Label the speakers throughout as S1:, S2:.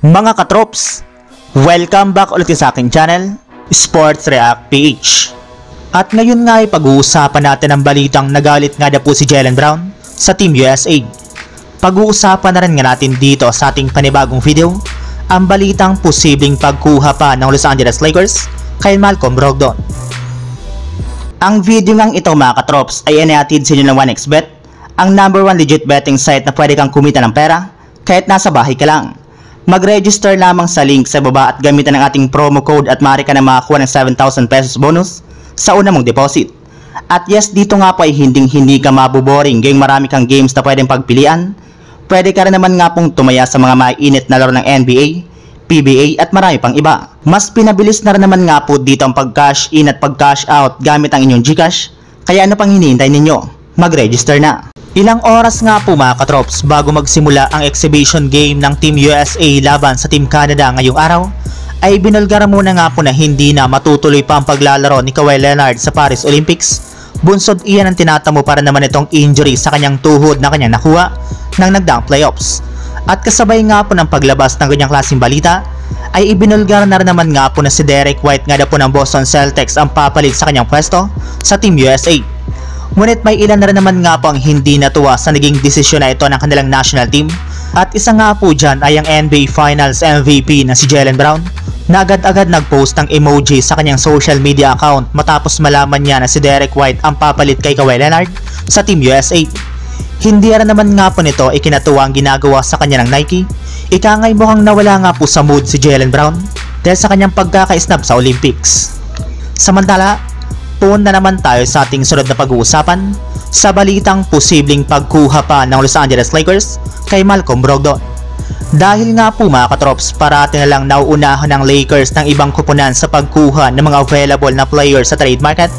S1: Mga katrops, welcome back ulit sa aking channel, Sports React PH. At ngayon nga ay pag-uusapan natin ang balitang nagalit nga na po si Jaylen Brown sa Team USA. Pag-uusapan na rin nga natin dito sa ating panibagong video ang balitang posibleng pagkuha pa ng Los Angeles Lakers kay Malcolm Brogdon. Ang video ngang ito mga katrops ay inihatid sa inyo ng 1xBet, ang #1 legit betting site na pwede kang kumita ng pera kahit nasa bahay ka lang. Mag-register lamang sa link sa baba at gamitan ng ating promo code at maaari ka na makakuha ng 7,000 pesos bonus sa una mong deposit. At yes, dito nga po ay hindi ka mabuboring gayong marami kang games na pwedeng pagpilian. Pwede ka rin naman nga pong tumaya sa mga mainit na laro ng NBA, PBA at marami pang iba. Mas pinabilis na rin naman nga po dito ang pag-cash in at pag-cash out gamit ang inyong GCash. Kaya ano pang hinihintay ninyo? Mag-register na! Ilang oras nga po mga katrops bago magsimula ang exhibition game ng Team USA laban sa Team Canada ngayong araw, ay binulgara muna nga po na hindi na matutuloy pa ang paglalaro ni Kawhi Leonard sa Paris Olympics. Bunsod iyan ang tinatamo para naman itong injury sa kanyang tuhod na kanyang nakuha ng nagdaang playoffs. At kasabay nga po ng paglabas ng ganyang klaseng balita, ay ibinulgara na rin naman nga po na si Derek White nga na po ng Boston Celtics ang papalit sa kanyang pwesto sa Team USA. Ngunit may ilan na rin naman nga po ang hindi natuwa sa naging desisyon na ito ng kanilang national team. At isa nga po dyan ay ang NBA Finals MVP na si Jaylen Brown na agad-agad nag-post ng emoji sa kanyang social media account matapos malaman niya na si Derek White ang papalit kay Kawhi Leonard sa Team USA. Hindi rin naman nga po nito ikinatuwa ang ginagawa sa kanya ng Nike. Ika nga'y mukhang nawala nga po sa mood si Jaylen Brown dahil sa kanyang pagkaka-snub sa Olympics. Samantala, tuon na naman tayo sa ating sunod na pag-uusapan sa balitang posibleng pagkuha pa ng Los Angeles Lakers kay Malcolm Brogdon. Dahil nga po mga katrops, parati na lang nauunahan ng Lakers ng ibang kupunan sa pagkuha ng mga available na players sa trade market,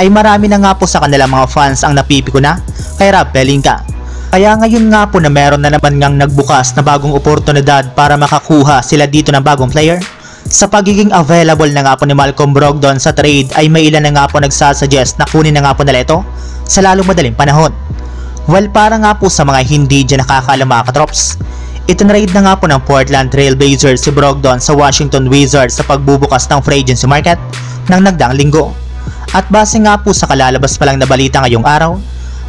S1: ay marami na nga po sa kanilang mga fans ang napipiko na kay Rob Pelinka. Kaya ngayon nga po na meron na naman ngang nagbukas na bagong oportunidad para makakuha sila dito ng bagong player. Sa pagiging available na nga po ni Malcolm Brogdon sa trade ay may ilan na nga po nagsasuggest na kunin na nga po nila ito sa lalong madaling panahon. Well, para nga po sa mga hindi dyan nakakaalam mga katrops, itinrade na nga po ng Portland Trail Blazers si Brogdon sa Washington Wizards sa pagbubukas ng free agency market ng nagdaang linggo. At base nga po sa kalalabas pa lang na balita ngayong araw,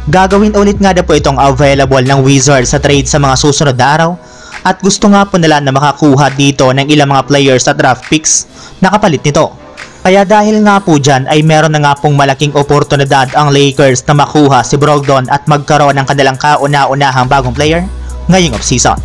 S1: gagawin ulit nga na po itong available ng Wizards sa trade sa mga susunod na araw. At gusto nga po nila na makakuha dito ng ilang mga players at draft picks na kapalit nito. Kaya dahil nga po dyan ay meron na nga pong malaking oportunidad ang Lakers na makuha si Brogdon at magkaroon ng kanilang kauna-unahang bagong player ngayong offseason.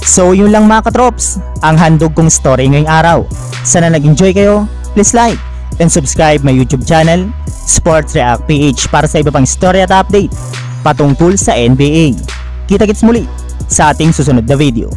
S1: So yun lang mga katrops, ang handog kong story ngayong araw. Sana nag-enjoy kayo, please like and subscribe my YouTube channel, Sports React PH, para sa iba pang story at update patungkol sa NBA. Kita-kits muli sa ating susunod na video.